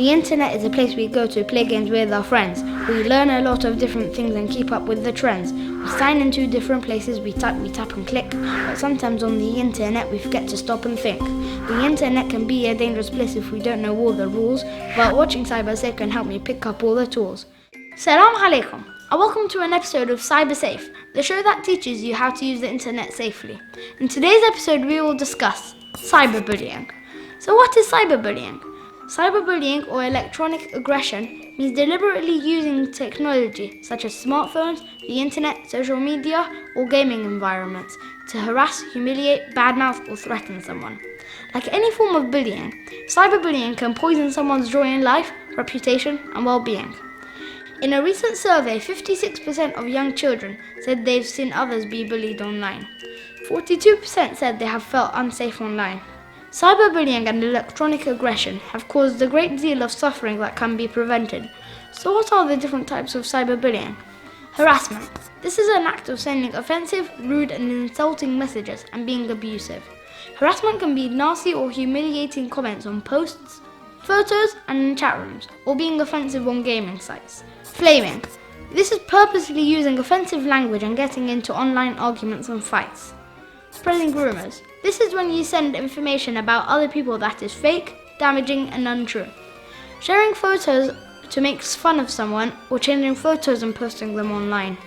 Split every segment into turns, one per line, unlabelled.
The internet is a place we go to play games with our friends. We learn a lot of different things and keep up with the trends. We sign into different places, we tap and click. But sometimes on the internet we forget to stop and think. The internet can be a dangerous place if we don't know all the rules, but watching Cybersafe can help me pick up all the tools. Salam alaikum, and welcome to an episode of Cybersafe, the show that teaches you how to use the internet safely. In today's episode we will discuss cyberbullying. So what is cyberbullying? Cyberbullying, or electronic aggression, means deliberately using technology such as smartphones, the internet, social media, or gaming environments to harass, humiliate, badmouth, or threaten someone. Like any form of bullying, cyberbullying can poison someone's joy in life, reputation, and well-being. In a recent survey, 56% of young children said they've seen others be bullied online. 42% said they have felt unsafe online. Cyberbullying and electronic aggression have caused a great deal of suffering that can be prevented. So what are the different types of cyberbullying? Harassment. This is an act of sending offensive, rude and insulting messages and being abusive. Harassment can be nasty or humiliating comments on posts, photos and in chat rooms, or being offensive on gaming sites. Flaming. This is purposely using offensive language and getting into online arguments and fights. Spreading rumours. This is when you send information about other people that is fake, damaging and untrue. Sharing photos to make fun of someone or changing photos and posting them online.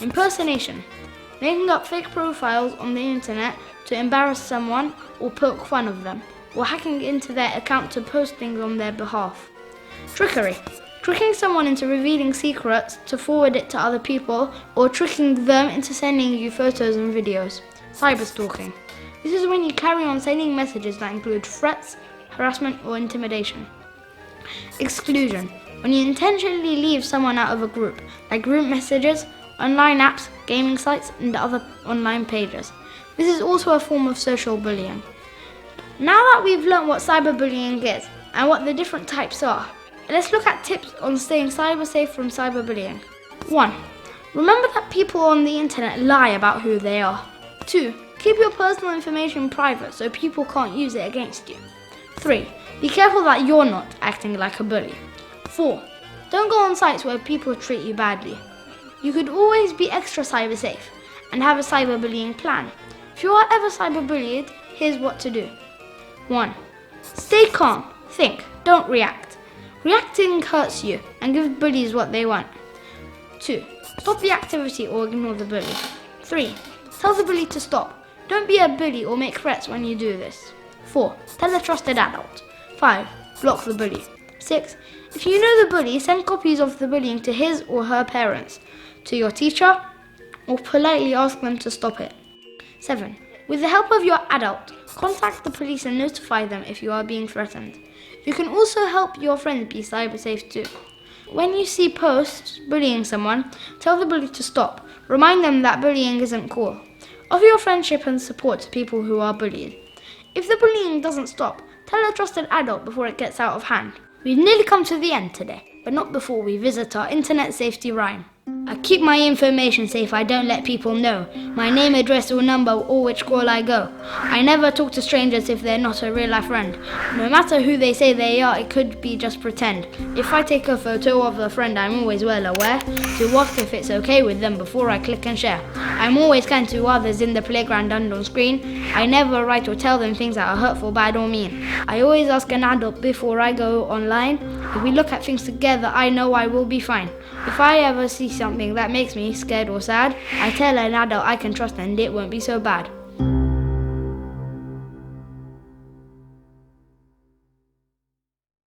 Impersonation. Making up fake profiles on the internet to embarrass someone or poke fun of them, or hacking into their account to post things on their behalf. Trickery. Tricking someone into revealing secrets to forward it to other people, or tricking them into sending you photos and videos. Cyberstalking. This is when you carry on sending messages that include threats, harassment, or intimidation. Exclusion. When you intentionally leave someone out of a group, like group messages, online apps, gaming sites, and other online pages. This is also a form of social bullying. Now that we've learned what cyberbullying is and what the different types are, let's look at tips on staying cybersafe from cyberbullying. 1. Remember that people on the internet lie about who they are. 2. Keep your personal information private so people can't use it against you. 3. Be careful that you're not acting like a bully. 4. Don't go on sites where people treat you badly. You could always be extra cyber safe and have a cyberbullying plan. If you are ever cyberbullied, here's what to do. 1. Stay calm. Think. Don't react. Reacting hurts you and gives bullies what they want. 2. Stop the activity or ignore the bully. 3. Tell the bully to stop. Don't be a bully or make threats when you do this. 4. Tell a trusted adult. 5. Block the bully. 6. If you know the bully, send copies of the bullying to his or her parents, to your teacher, or politely ask them to stop it. 7. With the help of your adult, contact the police and notify them if you are being threatened. You can also help your friends be cybersafe too. When you see posts bullying someone, tell the bully to stop. Remind them that bullying isn't cool. Offer your friendship and support to people who are bullied. If the bullying doesn't stop, tell a trusted adult before it gets out of hand. We've nearly come to the end today, but not before we visit our internet safety rhyme. I keep my information safe, I don't let people know my name, address or number or which school I go. I never talk to strangers if they're not a real life friend. No matter who they say they are, it could be just pretend. If I take a photo of a friend, I'm always well aware to ask if it's okay with them before I click and share. I'm always kind to others in the playground and on screen. I never write or tell them things that are hurtful, bad or mean. I always ask an adult before I go online. If we look at things together, I know I will be fine. If I ever see something that makes me scared or sad, I tell an adult I can trust and it won't be so bad.